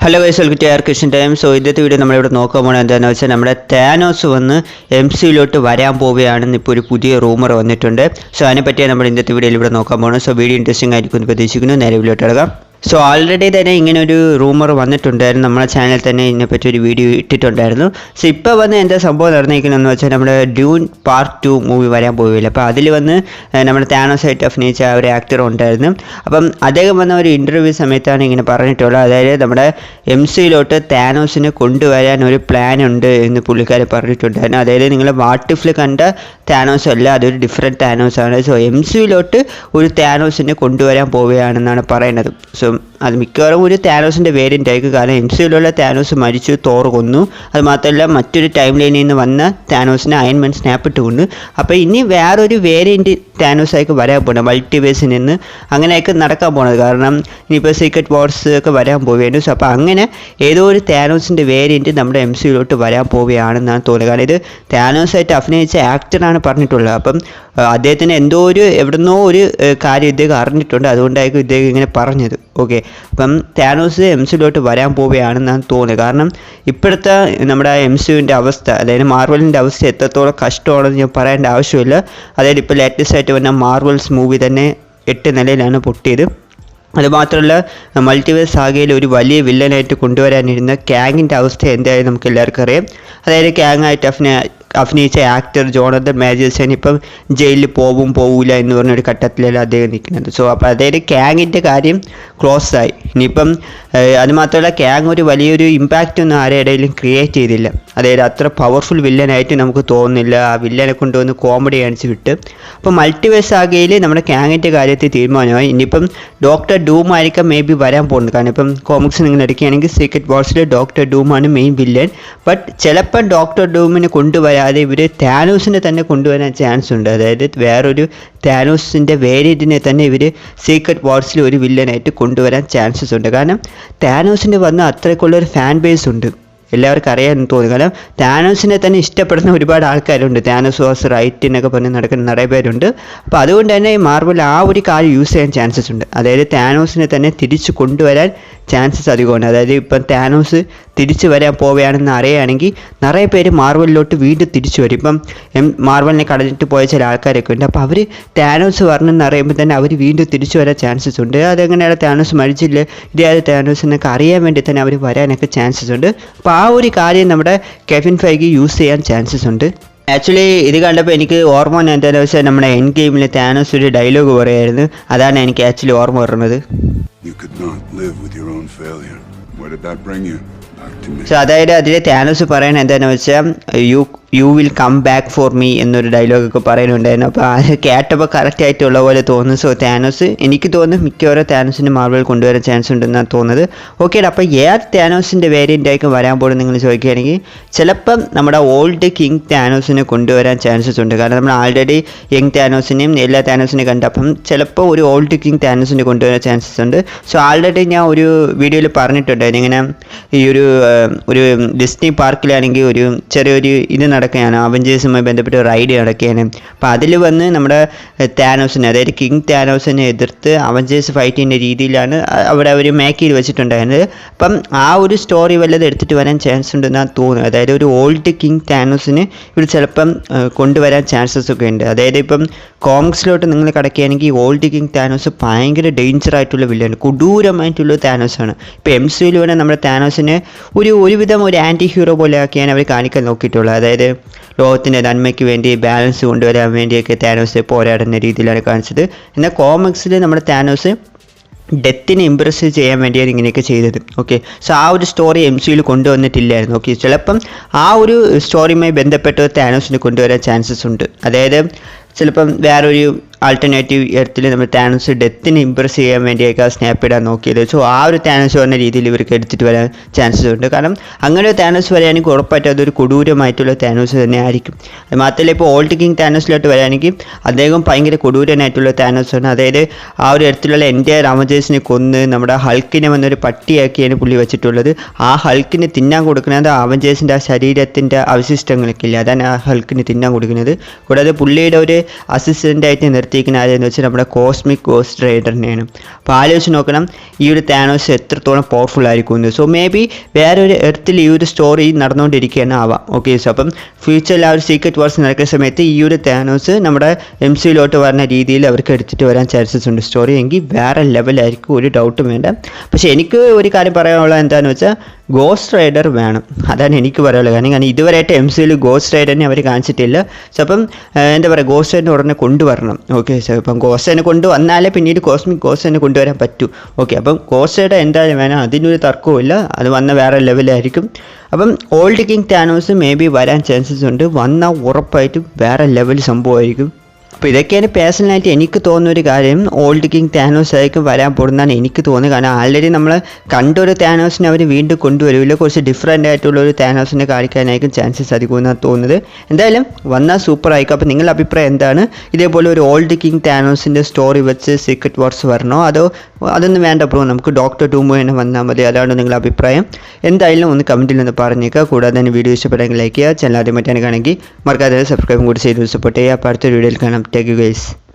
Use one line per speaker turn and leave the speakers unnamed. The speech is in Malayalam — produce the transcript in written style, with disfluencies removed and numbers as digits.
Hello guys, welcome to Christian time. So ഇന്നത്തെ വീഡിയോ നമ്മളിവിടെ നോക്കാൻ പോകുന്നത് എന്താണെന്ന് വെച്ചാൽ നമ്മുടെ താനോസ് വന്ന് MCUലോട്ട് വരാൻ പോവുകയാണെന്ന് ഇപ്പോൾ ഒരു പുതിയ റൂമർ വന്നിട്ടുണ്ട്. സോ അതിനെപ്പറ്റിയാണ് നമ്മൾ ഇന്നത്തെ വീഡിയോയിൽ ഇവിടെ നോക്കാൻ പോകുന്നത്. സോ വീഡിയോ ഇൻട്രസ്റ്റിംഗ് ആയിരിക്കും എന്ന് പ്രതീക്ഷിക്കുന്നു. നേരെ വീഡിയോട്ട് ഇറങ്ങാം. സോ ആൾറെഡി തന്നെ ഇങ്ങനെ ഒരു റൂമർ വന്നിട്ടുണ്ടായിരുന്നു. നമ്മുടെ ചാനലിൽ തന്നെ ഇതിനെപ്പറ്റി ഒരു വീഡിയോ ഇട്ടിട്ടുണ്ടായിരുന്നു. സോ ഇപ്പോൾ വന്ന് എന്താ സംഭവം നടന്നിരിക്കുന്നതെന്ന് വെച്ചാൽ നമ്മുടെ ഡ്യൂൺ പാർട്ട് 2 മൂവി വരാൻ പോവുകയില്ല. അപ്പോൾ അതിൽ വന്ന് നമ്മുടെ താനോസായിട്ട് അഭിനയിച്ച ഒരു ആക്ടർ ഉണ്ടായിരുന്നു. അപ്പം അദ്ദേഹം വന്ന ഒരു ഇൻ്റർവ്യൂ സമയത്താണ് ഇങ്ങനെ പറഞ്ഞിട്ടുള്ളത്. അതായത് നമ്മുടെ MCUലോട്ട് താനോസിനെ കൊണ്ടുവരാൻ ഒരു പ്ലാൻ ഉണ്ട് എന്ന് പുള്ളിക്കാർ പറഞ്ഞിട്ടുണ്ടായിരുന്നു. അതായത് നിങ്ങൾ വാട്ടിഫിൽ കണ്ട താനോസ് അല്ല, അതൊരു ഡിഫറെൻറ്റ് താനോസ് ആണ്. സോ MCUലോട്ട് ഒരു താനോസിനെ കൊണ്ടുവരാൻ പോവുകയാണെന്നാണ് പറയുന്നത്. സോ അത് മിക്കവാറും ഒരു താനോസിൻ്റെ വേരിയൻ്റ് ആയിരിക്കും. കാരണം MCUലുള്ള താനോസ് മരിച്ചു, തോർ കൊന്നു. അത് മാത്രമല്ല മറ്റൊരു ടൈം ലൈനിൽ നിന്ന് വന്ന താനോസിനെ അയൺ മാൻ സ്നാപ്പ് ഇട്ട് കൊന്നു. അപ്പോൾ ഇനി വേറൊരു വേരിയൻറ്റ് താനോസായിട്ട് വരാൻ പോകണം, മൾട്ടിവേഴ്സിൽ നിന്ന് അങ്ങനെയൊക്കെ നടക്കാൻ പോകുന്നത്. കാരണം ഇനിയിപ്പോൾ സീക്രട്ട് വാർസ് ഒക്കെ വരാൻ പോവുകയാണ്. സോ അപ്പോൾ അങ്ങനെ ഏതോ ഒരു താനോസിൻ്റെ വേരിയൻറ്റ് നമ്മുടെ MCUലോട്ട് വരാൻ പോവുകയാണെന്നാണ് തോന്നുന്നത്. കാരണം ഇത് താനോസായിട്ട് അഭിനയിച്ച ആക്ടറാണ് പറഞ്ഞിട്ടുള്ളത്. അപ്പം അദ്ദേഹത്തിന് എന്തോ ഒരു എവിടുന്നോ ഒരു കാര്യം ഇദ്ദേഹം അറിഞ്ഞിട്ടുണ്ട്. അതുകൊണ്ടായിരിക്കും ഇദ്ദേഹം ഇങ്ങനെ പറഞ്ഞത്. ഓക്കെ, അപ്പം താനോസ് MCUലോട്ട് വരാൻ പോവുകയാണെന്നാണ് തോന്നുന്നത്. കാരണം ഇപ്പോഴത്തെ നമ്മുടെ MCUവിൻ്റെ അവസ്ഥ, അതായത് മാർവലിൻ്റെ അവസ്ഥ എത്രത്തോളം കഷ്ടമാണെന്ന് ഞാൻ പറയേണ്ട ആവശ്യമില്ല. അതായത് ഇപ്പോൾ ലേറ്റസ്റ്റ് ആയിട്ട് വന്ന മാർവൽസ് മൂവി തന്നെ 8 നിലയിലാണ് പൊട്ടിയത്. അതുമാത്രമല്ല മൾട്ടിവേഴ്സ് സാഗയിൽ ഒരു വലിയ വില്ലനായിട്ട് കൊണ്ടുവരാനിരുന്ന കാങ്ങിൻ്റെ അവസ്ഥ എന്തായാലും നമുക്ക് എല്ലാവർക്കും അറിയാം. അതായത് കാങ്ങായിട്ട് അഭിനയിച്ച ആക്ടർ ജോണതൻ മേജേഴ്സൺ ഇപ്പം ജയിലിൽ പോവില്ല എന്ന് പറഞ്ഞൊരു ഘട്ടത്തിലല്ല അദ്ദേഹം നിൽക്കുന്നത്. സോ അപ്പോൾ അതായത് കാങ്ങിൻ്റെ കാര്യം ക്ലോസ് ആയി. ഇനിയിപ്പം അതുമാത്രമല്ല കാങ് ഒരു വലിയൊരു ഇമ്പാക്റ്റ് ഒന്നും ആരുടെ ഇടയിലും ക്രിയേറ്റ് ചെയ്തില്ല. അതായത് അത്ര പവർഫുൾ വില്ലനായിട്ട് നമുക്ക് തോന്നുന്നില്ല. ആ വില്ലനെ കൊണ്ടുവന്ന് കോമഡി കാണിച്ച് വിട്ട്. അപ്പോൾ മൾട്ടിവേഴ്സ് സാഗയിൽ നമ്മുടെ കാങ്ങിൻ്റെ കാര്യത്തിൽ തീരുമാനമായി. ഇനിയിപ്പം ഡോക്ടർ ഡൂം ആയിരിക്കാം മേ ബി വരാൻ പോകുന്നത്. കാരണം ഇപ്പം കോമിക്സ് നിങ്ങൾ എടുക്കുകയാണെങ്കിൽ സീക്രട്ട് വാർസിൽ ഡോക്ടർ ഡൂമാണ് മെയിൻ വില്ലൻ. ബട്ട് ചിലപ്പം ഡോക്ടർ ഡൂമിനെ കൊണ്ടുവരാതെ ഇവർ താനോസിനെ തന്നെ കൊണ്ടുവരാൻ ചാൻസ് ഉണ്ട്. അതായത് വേറൊരു താനോസിൻ്റെ വേരിയൻറ്റിനെ തന്നെ ഇവർ സീക്രട്ട് വാർസിൽ ഒരു വില്ലനായിട്ട് കൊണ്ടുവരാൻ ചാൻസസ് ഉണ്ട്. കാരണം താനോസിൻ്റെ വന്ന അത്രയ്ക്കുള്ളൊരു ഫാൻ ബേസ് ഉണ്ട്, എല്ലാവർക്കും അറിയാമെന്ന് തോന്നി. കാരണം താനോസിനെ തന്നെ ഇഷ്ടപ്പെടുന്ന ഒരുപാട് ആൾക്കാരുണ്ട്. താനോസ് വാസ് റൈറ്റ് എന്നൊക്കെ പറഞ്ഞ് നടക്കുന്ന നിറയെ പേരുണ്ട്. അപ്പോൾ അതുകൊണ്ട് തന്നെ മാർവൽ ആ ഒരു കാര്യം യൂസ് ചെയ്യാൻ ചാൻസസ് ഉണ്ട്. അതായത് താനോസിനെ തന്നെ തിരിച്ച് കൊണ്ടുവരാൻ ചാൻസസ് അധികമുണ്ട്. അതായത് ഇപ്പം താനോസ് തിരിച്ചു വരാൻ പോവുകയാണെന്ന് അറിയുകയാണെങ്കിൽ നിറയെ പേര് മാർവലിലോട്ട് വീണ്ടും തിരിച്ചു വരും. ഇപ്പം മാർവലിനെ കടഞ്ഞിട്ട് പോയ ചില ആൾക്കാരൊക്കെ ഉണ്ട്. അപ്പോൾ അവർ താനോസ് വരണമെന്ന് അറിയുമ്പോൾ തന്നെ അവർ വീണ്ടും തിരിച്ചു വരാൻ ചാൻസസ് ഉണ്ട്. അതെങ്ങനെയാണ് താനോസ് മരിച്ചില്ല, ഇതേത് താനോസ് എന്നൊക്കെ അറിയാൻ വേണ്ടി തന്നെ അവർ വരാനൊക്കെ ചാൻസസ് ഉണ്ട്. അപ്പോൾ ആ ഒരു കാര്യം നമ്മുടെ കെവിൻ ഫൈഗി യൂസ് ചെയ്യാൻ ചാൻസസ് ഉണ്ട്. ആക്ച്വലി ഇത് കണ്ടപ്പോൾ എനിക്ക് ഓർമ്മ എന്താണെന്ന് വെച്ചാൽ നമ്മുടെ എൻഡ് ഗെയിമിൽ താനോസ് ഒരു ഡയലോഗ് പറയായിരുന്നു. അതാണ് എനിക്ക് ആക്ച്വലി ഓർമ്മ വരുന്നത്. സോ അതായത് അതിൽ താനോസ് പറയുന്നത് എന്താണെന്ന് വെച്ചാൽ you will come back for me എന്നൊരു ഡയലോഗൊക്കെ പറയുന്നുണ്ടായിരുന്നു. അപ്പോൾ അത് കേട്ടപ്പോൾ കറക്റ്റ് ആയിട്ടുള്ള പോലെ തോന്നുന്നു. സോ താനോസ് എനിക്ക് തോന്നുന്നു മിക്കവാറും താനോസിൻ്റെ മാർവൽ കൊണ്ടുവരാൻ ചാൻസ് ഉണ്ടെന്നാണ് തോന്നുന്നത്. ഓക്കെ, അപ്പോൾ ഏത് താനോസിൻ്റെ വേരിയൻ്റ് ആയിരിക്കും വരാൻ പോകുന്നത് നിങ്ങൾ ചോദിക്കുകയാണെങ്കിൽ ചിലപ്പം നമ്മുടെ ഓൾഡ് കിങ് താനോസിനെ കൊണ്ടുവരാൻ ചാൻസസ് ഉണ്ട്. കാരണം നമ്മൾ ആൾറെഡി യങ് താനോസിനെയും എല്ലാ താനോസിനെയും കണ്ടപ്പം ചിലപ്പോൾ ഒരു ഓൾഡ് കിങ് താനോസിനെ കൊണ്ടുവരാൻ ചാൻസസ് ഉണ്ട്. സോ ആൾറെഡി ഞാൻ ഒരു വീഡിയോയിൽ പറഞ്ഞിട്ടുണ്ടായിരുന്നു, ഇങ്ങനെ ഈ ഒരു ഡിസ്നി പാർക്കിലാണെങ്കിൽ ഒരു ചെറിയൊരു ഇത് നടക്കുകയാണ്, അവഞ്ചേഴ്സുമായി ബന്ധപ്പെട്ട് റൈഡ് നടക്കുകയാണ്. അപ്പോൾ അതിൽ വന്ന് നമ്മുടെ താനോസിനെ, അതായത് കിങ് താനോസിനെ എതിർത്ത് അവഞ്ചേഴ്സ് ഫൈറ്റ് ചെയ്യുന്ന രീതിയിലാണ് അവിടെ അവർ മേക്ക് ചെയ്ത് വെച്ചിട്ടുണ്ടായിരുന്നത്. അപ്പം ആ ഒരു സ്റ്റോറി വല്ലത് എടുത്തിട്ട് വരാൻ ചാൻസ് ഉണ്ടെന്നാണ് തോന്നുന്നത്. അതായത് ഒരു ഓൾഡ് കിങ് താനോസിന് ഇവർ ചിലപ്പം കൊണ്ടുവരാൻ ചാൻസസ് ഒക്കെ ഉണ്ട്. അതായത് ഇപ്പം കോമിക്സിലോട്ട് നിങ്ങൾ കിടക്കുകയാണെങ്കിൽ ഓൾഡ് കിങ് താനോസ് ഭയങ്കര ഡേഞ്ചർ ആയിട്ടുള്ള വില്ലനാണ്, കൊടൂരമായിട്ടുള്ള താനോസാണ്. ഇപ്പോൾ MCUവിൽ വേണേൽ നമ്മുടെ താനോസിനെ ഒരുവിധം ഒരു ആൻറ്റി ഹീറോ പോലെ ആക്കിയാണ് അവർ കാണിക്കാൻ നോക്കിയിട്ടുള്ളത്. അതായത് ലോകത്തിൻ്റെ നന്മയ്ക്ക് വേണ്ടി ബാലൻസ് കൊണ്ടുവരാൻ വേണ്ടിയൊക്കെ താനോസ് പോരാടുന്ന രീതിയിലാണ് കാണിച്ചത്. എന്നാൽ കോമിക്സിൽ നമ്മുടെ താനോസ് ഡെത്തിനെ ഇംപ്രസ് ചെയ്യാൻ വേണ്ടിയാണ് ഇങ്ങനെയൊക്കെ ചെയ്തത്. ഓക്കെ, സോ ആ ഒരു സ്റ്റോറി MCUവിൽ കൊണ്ടുവന്നിട്ടില്ലായിരുന്നു. ഓക്കെ, ചിലപ്പം ആ ഒരു സ്റ്റോറിയുമായി ബന്ധപ്പെട്ട് താനോസിനെ കൊണ്ടുവരാൻ ചാൻസസ് ഉണ്ട്. അതായത് ചിലപ്പം വേറൊരു ആൾട്ടർനേറ്റീവ് എർത്തിൽ നമ്മൾ താനോസ് ഡെത്തിനെ ഇംപ്രസ് ചെയ്യാൻ വേണ്ടിയൊക്കെ സ്നാപ്പ് ഇടാൻ നോക്കിയത്. സോ ആ ഒരു താനോസ് പറഞ്ഞ രീതിയിൽ ഇവർക്ക് എടുത്തിട്ട് വരാൻ ചാൻസസ് ഉണ്ട്. കാരണം അങ്ങനെ ഒരു താനോസ് വരികയാണെങ്കിൽ ഉറപ്പായിട്ടും അതൊരു കൊടൂരമായിട്ടുള്ള താനോസ് തന്നെ ആയിരിക്കും. അത് മാത്രമല്ല ഇപ്പോൾ ഓൾഡ് കിങ് താനോസിലോട്ട് വരികയാണെങ്കിൽ അദ്ദേഹം ഭയങ്കര കൊടൂരനായിട്ടുള്ള താനോസാണ്. അതായത് ആ ഒരു എർത്തിലുള്ള എൻ്റെ അവഞ്ചേഴ്സിനെ കൊന്ന് നമ്മുടെ ഹൾക്കിനെ വന്നൊരു പട്ടിയാക്കിയാണ് പുള്ളി വെച്ചിട്ടുള്ളത്. ആ ഹൾക്കിന് തിന്നാൻ കൊടുക്കുന്നത് അവഞ്ചേഴ്സിൻ്റെ ആ ശരീരത്തിൻ്റെ അവശിഷ്ടങ്ങളൊക്കെ ഇല്ല, അതാണ് ആ ഹൾക്കിന് തിന്നാൻ കൊടുക്കുന്നത്. കൂടാതെ പുള്ളിയുടെ ഒരു അസിസ്റ്റൻ്റായിട്ട് നിർത്തി വരുത്തിയിരിക്കുന്ന ആരെന്ന് വെച്ചാൽ നമ്മുടെ കോസ്മിക് ഗോസ്റ്റ് റൈഡറിനെയാണ്. അപ്പോൾ ആലോചിച്ച് നോക്കണം ഈ ഒരു താനോസ് എത്രത്തോളം പവർഫുൾ ആയിരിക്കും. സോ മേ ബി വേറൊരു എർത്തിൽ ഈ ഒരു സ്റ്റോറി നടന്നുകൊണ്ടിരിക്കുകയാണ് ആവാം. ഓക്കെ, സോ അപ്പം ഫ്യൂച്ചറിൽ ആ ഒരു സീക്രട്ട് വാർസ് നടക്കുന്ന സമയത്ത് ഈ ഒരു താനോസ് നമ്മുടെ MCUലോട്ട് വരുന്ന രീതിയിൽ അവർക്ക് എടുത്തിട്ട് വരാൻ ചാൻസസ് ഉണ്ട്. സ്റ്റോറി എങ്കിൽ വേറെ ലെവലായിരിക്കും, ഒരു ഡൗട്ടും വേണ്ട. പക്ഷേ എനിക്ക് ഒരു കാര്യം പറയാനുള്ളത് എന്താണെന്ന് വെച്ചാൽ ഗോസ്റ്റ് റൈഡർ വേണം, അതാണ് എനിക്ക് പറയാനുള്ളത്. കാരണം ഇതുവരെയായിട്ട് MCUയിൽ ഗോസ്റ്റ് റൈഡറിനെ അവർ കാണിച്ചിട്ടില്ല. സോ അപ്പം എന്താ പറയുക, ഗോസ്റ്റ് റൈഡറിനെ ഉടനെ കൊണ്ടുവരണം. ഓക്കെ, സോ അപ്പം ഗോസ്റ്റ് റൈഡറിനെ കൊണ്ടുവന്നാലേ പിന്നീട് കോസ്മിക് ഗോസ്റ്റ് റൈഡറിനെ കൊണ്ടുവരാൻ പറ്റൂ. ഓക്കെ, അപ്പം ഗോസ്റ്റ് റൈഡർ എന്തായാലും വേണം, അതിനൊരു തർക്കവും ഇല്ല. അത് വന്ന വേറെ ലെവലായിരിക്കും. അപ്പം old king Thanos may be വരാൻ ചാൻസസ് ഉണ്ട്. വന്നാൽ ഉറപ്പായിട്ടും വേറെ ലെവൽ സംഭവമായിരിക്കും. അപ്പോൾ ഇതൊക്കെയാണ് പേഴ്സണലായിട്ട് എനിക്ക് തോന്നുന്ന ഒരു കാര്യം. ഓൾഡ് കിങ് താനോസ് ആയിരിക്കും വരാൻ പോകുന്നതാണ് എനിക്ക് തോന്നുന്നത്. കാരണം ആൾറെഡി നമ്മൾ കണ്ടൊരു താനോസിനെ അവർ വീണ്ടും കൊണ്ടുവരില്ല, കുറച്ച് ഡിഫറെൻ്റ് ആയിട്ടുള്ള ഒരു താനോസിനെ കാണിക്കാനായിരിക്കും ചാൻസസ് അധികം എന്നാണ് തോന്നുന്നത്. എന്തായാലും വന്നാൽ സൂപ്പർ ആയിരിക്കും. അപ്പോൾ നിങ്ങളുടെ അഭിപ്രായം എന്താണ്? ഇതേപോലെ ഒരു ഓൾഡ് കിങ് താനോസിൻ്റെ സ്റ്റോറി വെച്ച് സീക്രട്ട് വാർസ് വരണോ, അതോ അതൊന്നും വേണ്ട ബ്രോ, നമുക്ക് ഡോക്ടർ ഡൂം തന്നെ വന്നാൽ മതി? അതാണ് നിങ്ങളുടെ അഭിപ്രായം. എന്തായാലും ഒന്ന് കമൻറ്റിൽ ഒന്ന് പറഞ്ഞേക്കുക. കൂടാതെ തന്നെ വീഡിയോ ഇഷ്ടപ്പെട്ടെങ്കിൽ ലൈക്ക് ചെയ്യുക. ചാനൽ ആദ്യമായിട്ടാണ് കാണുമെങ്കിൽ മറക്കാതെ സബ്സ്ക്രൈബും കൂടി ചെയ്ത് സപ്പോർട്ട് ചെയ്യുക. അപ്പോൾ അടുത്തൊരു വീഡിയോയിൽ കാണാം. Take you guys.